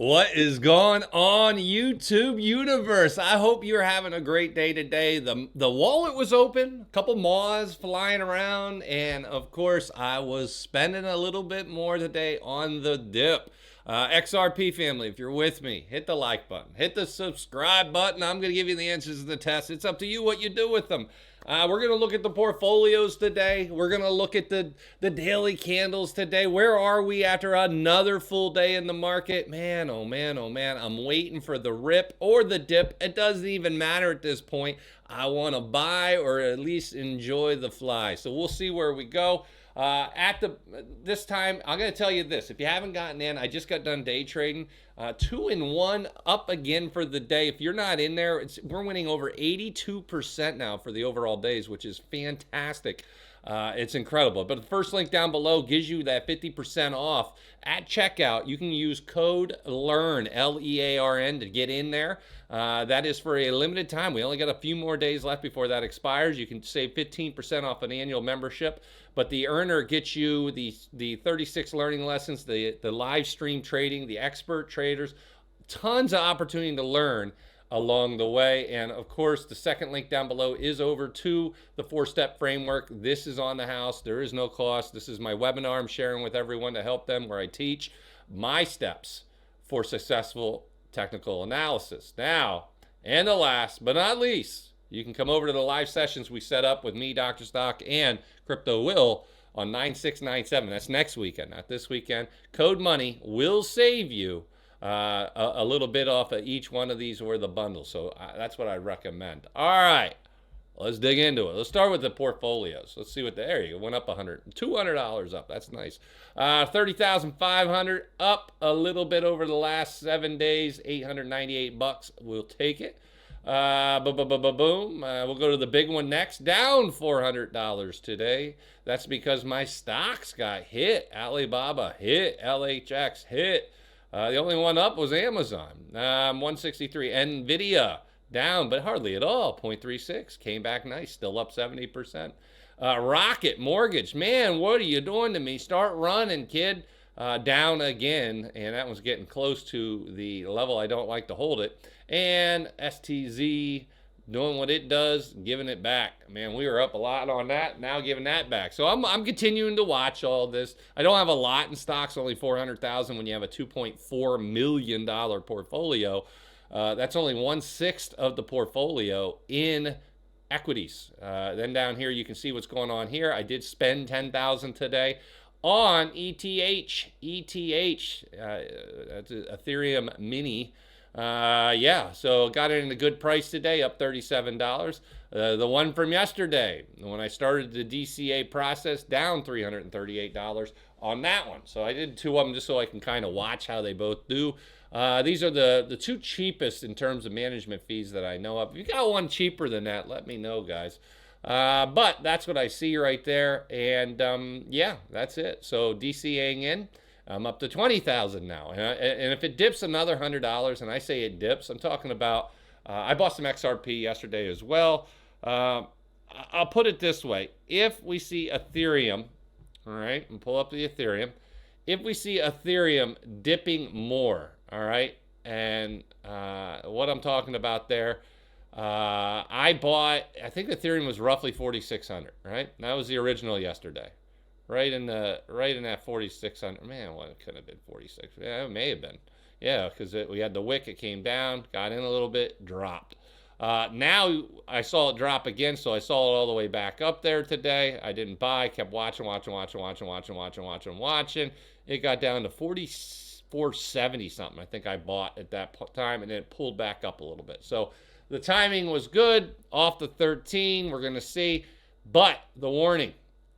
What is going on, YouTube universe? I hope you're having a great day today. The wallet was open, a couple moths flying around, and of course, I was spending a little bit more today on the dip. XRP family, if you're with me, hit the like button, hit the subscribe button. I'm going to give you the answers to the test. It's up to you what you do with them. We're going to look at the portfolios today. We're going to look at the daily candles today. Where are we after another full day in the market? Man, oh man, oh man. I'm waiting for the rip or the dip. It doesn't even matter at this point. I want to buy or at least enjoy the fly. So we'll see where we go. This time, I'm going to tell you this. If you haven't gotten in, I just got done day trading. 2-1 up again for the day. If you're not in there, we're winning over 82% now for the overall days, which is fantastic. It's incredible. But the first link down below gives you that 50% off at checkout. You can use code LEARN, L-E-A-R-N, to get in there. That is for a limited time. We only got a few more days left before that expires. You can save 15% off an annual membership. But the earner gets you the 36 learning lessons, the live stream trading, the expert traders, tons of opportunity to learn along the way. And of course, the second link down below is over to the 4-step framework. This is on the house. There is no cost. This is my webinar I'm sharing with everyone to help them, where I teach my steps for successful technical analysis. Now, and the last but not least, you can come over to the live sessions we set up with me, Dr. Stock, and Crypto Will on 9697. That's next weekend, not this weekend. Code MONEY will save you a little bit off of each one of these or the bundle. So that's what I recommend. All right, let's dig into it. Let's start with the portfolios. Let's see what there you go. Went up $200 up. That's nice. 30,500 up a little bit over the last 7 days. $898. We'll take it. Boom. We'll go to the big one next. Down $400 today. That's because my stocks got hit. Alibaba hit. LHX hit. The only one up was Amazon. 163. Nvidia down, but hardly at all. 0.36. Came back nice. Still up 70%. Rocket Mortgage. Man, what are you doing to me? Start running, kid. Down again, and that was getting close to the level I don't like to hold it. And STZ doing what it does, giving it back. Man, we were up a lot on that, now giving that back. So I'm continuing to watch all this. I don't have a lot in stocks, only 400,000 when you have a $2.4 million portfolio. That's only 1/6 of the portfolio in equities. Then down here, you can see what's going on here. I did spend 10,000 today on ETH, that's Ethereum Mini. So got it in a good price today, up $37. The one from yesterday, when I started the DCA process, down $338 on that one. So I did two of them just so I can kind of watch how they both do. These are the two cheapest in terms of management fees that I know of. If you got one cheaper than that, let me know, guys. But that's what I see right there. And yeah, that's it. So DCAing in, I'm up to 20,000 now. And if it dips another $100, and I say it dips, I'm talking about, I bought some XRP yesterday as well. I'll put it this way. If we see Ethereum, all right, and pull up the Ethereum. If we see Ethereum dipping more, all right, and what I'm talking about there, I think Ethereum was roughly 4,600, right? That was the original yesterday. Right in that 4,600. Man, well, it could have been 46. Yeah, it may have been. Yeah, because we had the wick, it came down, got in a little bit, dropped. Now I saw it drop again, so I saw it all the way back up there today. I didn't buy, kept watching. It got down to 44.70 something. I think I bought at that time, and then it pulled back up a little bit. So the timing was good. Off the 13, we're going to see. But the warning,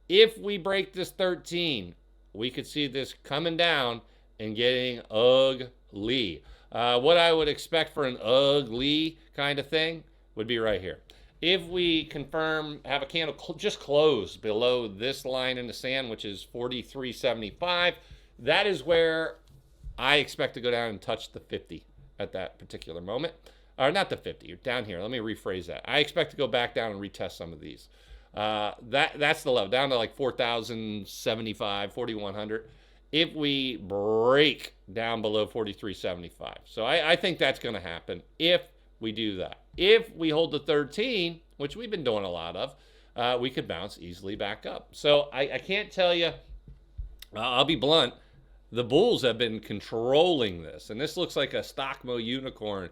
if we break this 13, we could see this coming down and getting ugly. What I would expect for an ugly kind of thing would be right here. If we confirm, have a candle just close below this line in the sand, which is 43.75, that is where I expect to go down and touch the 50 at that particular moment. Or not the 50, you're down here. Let me rephrase that. I expect to go back down and retest some of these. That's the level, down to like 4,075, 4,100. if we break down below 43.75. So I think that's going to happen if we do that. If we hold the 13, which we've been doing a lot of, we could bounce easily back up. So I can't tell you, I'll be blunt, the bulls have been controlling this. And this looks like a stockmo unicorn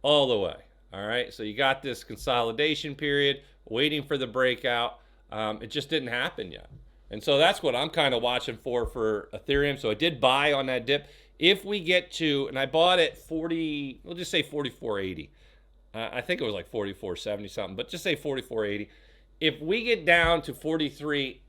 all the way. All right, so you got this consolidation period, waiting for the breakout. It just didn't happen yet. And so that's what I'm kind of watching for Ethereum. So I did buy on that dip. If we get to, and I bought at 40, we'll just say 44.80. I think it was like 44.70 something, but just say 44.80. If we get down to 43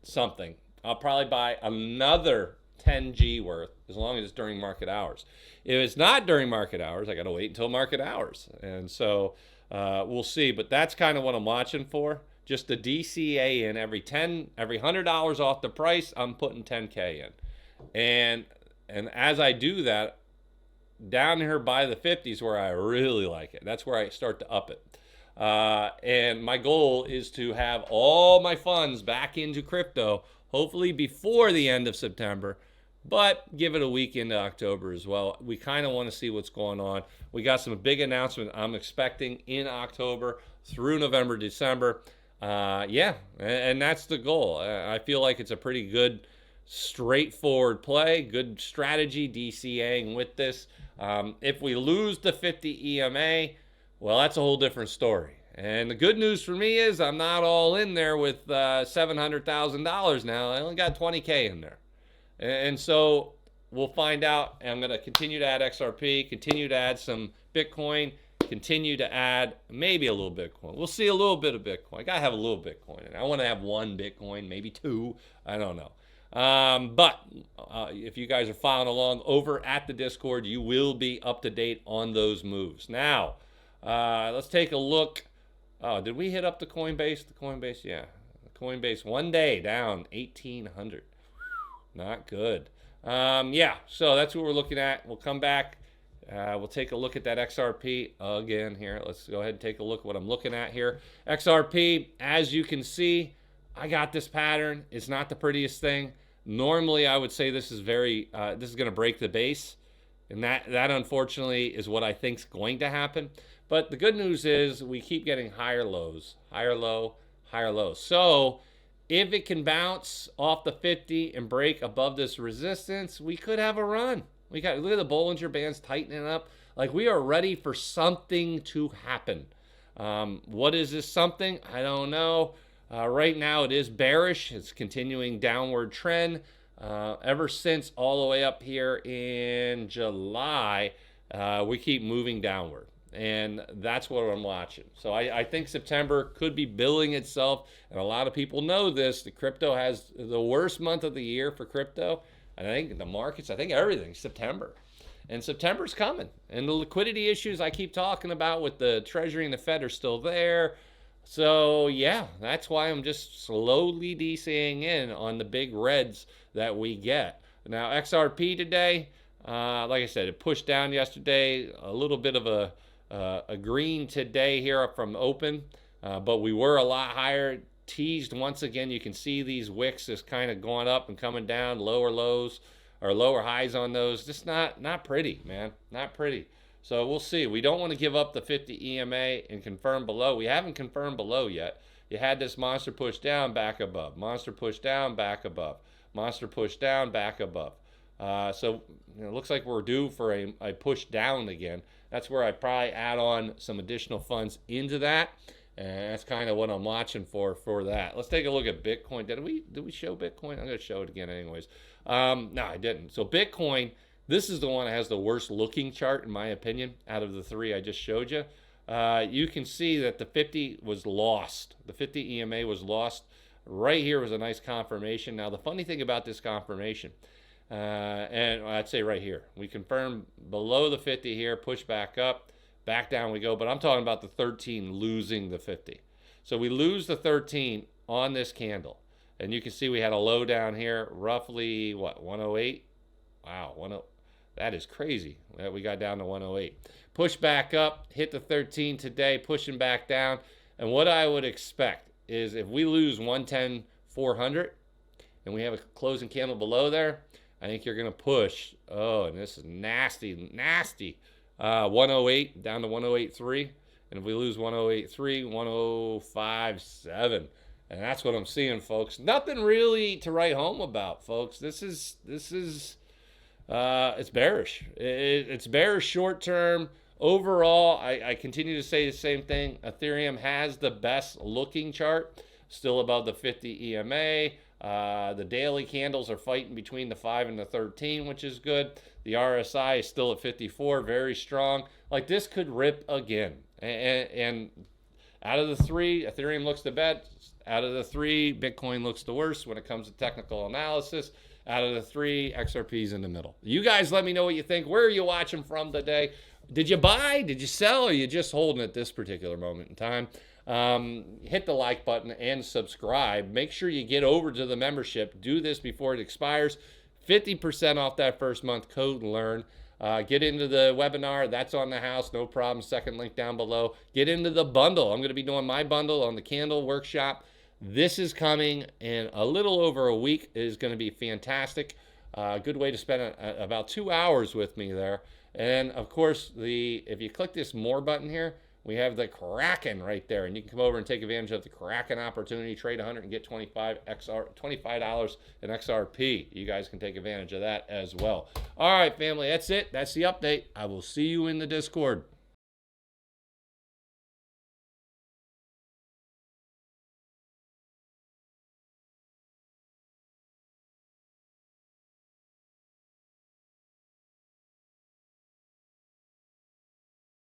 something, I'll probably buy another 10G worth as long as it's during market hours. If it's not during market hours, I got to wait until market hours. And so we'll see. But that's kind of what I'm watching for. Just the DCA in every $100 off the price, I'm putting 10K in. And as I do that, down here by the 50s where I really like it. That's where I start to up it. And my goal is to have all my funds back into crypto, hopefully before the end of September, but give it a week into October as well. We kind of want to see what's going on. We got some big announcements I'm expecting in October through November, December. Yeah, and that's the goal. I feel like it's a pretty good, straightforward play, good strategy, DCAing with this. If we lose the 50 EMA, well, that's a whole different story. And the good news for me is I'm not all in there with $700,000 now. I only got 20K in there. And so we'll find out. I'm going to continue to add XRP, continue to add some Bitcoin, continue to add maybe a little Bitcoin. We'll see a little bit of Bitcoin. I got to have a little Bitcoin. And I want to have one Bitcoin, maybe two. I don't know. But if you guys are following along over at the Discord, you will be up to date on those moves. Now, let's take a look. Oh, did we hit up the Coinbase? The Coinbase, yeah. Coinbase 1 day down 1,800. Not good. Yeah, so that's what we're looking at. We'll come back. We'll take a look at that XRP again here. Let's go ahead and take a look at what I'm looking at here. XRP, as you can see, I got this pattern. It's not the prettiest thing. Normally, I would say this is this is going to break the base. And that unfortunately is what I think is going to happen. But the good news is we keep getting higher lows, higher low, higher low. So if it can bounce off the 50 and break above this resistance, we could have a run. Look at the Bollinger Bands tightening up. Like, we are ready for something to happen. What is this something? I don't know. Right now it is bearish. It's continuing downward trend. Ever since all the way up here in July, we keep moving downward. And that's what I'm watching. So I think September could be billing itself. And a lot of people know this. The crypto has the worst month of the year for crypto. I think the markets, I think everything, September. And September's coming. And the liquidity issues I keep talking about with the Treasury and the Fed are still there. So, yeah, that's why I'm just slowly DCing in on the big reds that we get. Now, XRP today, like I said, it pushed down yesterday. A little bit of a green today here from open. But we were a lot higher. Teased once again. You can see these wicks is kind of going up and coming down. Lower lows or lower highs on those. Just not pretty, man. Not pretty. So we'll see. We don't want to give up the 50 EMA and confirm below. We haven't confirmed below yet. You had this monster push down, back above. Monster push down, back above. Monster push down, back above. So it looks like we're due for a push down again. That's where I probably add on some additional funds into that. And that's kind of what I'm watching for that. Let's take a look at Bitcoin. Did we show Bitcoin? I'm going to show it again anyways. No, I didn't. So Bitcoin, this is the one that has the worst looking chart, in my opinion, out of the three I just showed you. You can see that the 50 was lost. The 50 EMA was lost. Right here was a nice confirmation. Now, the funny thing about this confirmation, and I'd say right here, we confirmed below the 50 here, push back up. Back down we go, but I'm talking about the 13 losing the 50. So we lose the 13 on this candle. And you can see we had a low down here, roughly, what, 108? Wow, that is crazy that we got down to 108. Push back up, hit the 13 today, pushing back down. And what I would expect is if we lose 110, 400, and we have a closing candle below there, I think you're going to push. Oh, and this is nasty, nasty. 108 down to 108.3. And if we lose 108.3, 105.7. And that's what I'm seeing, folks. Nothing really to write home about, folks. This is it's bearish. It's bearish short term. Overall, I continue to say the same thing. Ethereum has the best looking chart, still above the 50 EMA. The daily candles are fighting between the 5 and the 13, which is good. The RSI is still at 54, very strong. Like, this could rip again. And out of the three, Ethereum looks the best. Out of the three, Bitcoin looks the worst when it comes to technical analysis. Out of the three, XRP's in the middle. You guys let me know what you think. Where are you watching from today? Did you buy? Did you sell? Or are you just holding at this particular moment in time? Hit the like button and subscribe. Make sure you get over to the membership. Do this before it expires. 50% off that first month, code LEARN. Get into the webinar. That's on the house. No problem. Second link down below. Get into the bundle. I'm going to be doing my bundle on the candle workshop. This is coming in a little over a week. It is going to be fantastic. Good way to spend about 2 hours with me there. And of course, if you click this more button here, we have the Kraken right there, and you can come over and take advantage of the Kraken opportunity. Trade 100 and get $25 in XRP. You guys can take advantage of that as well. All right, family, that's it. That's the update. I will see you in the Discord.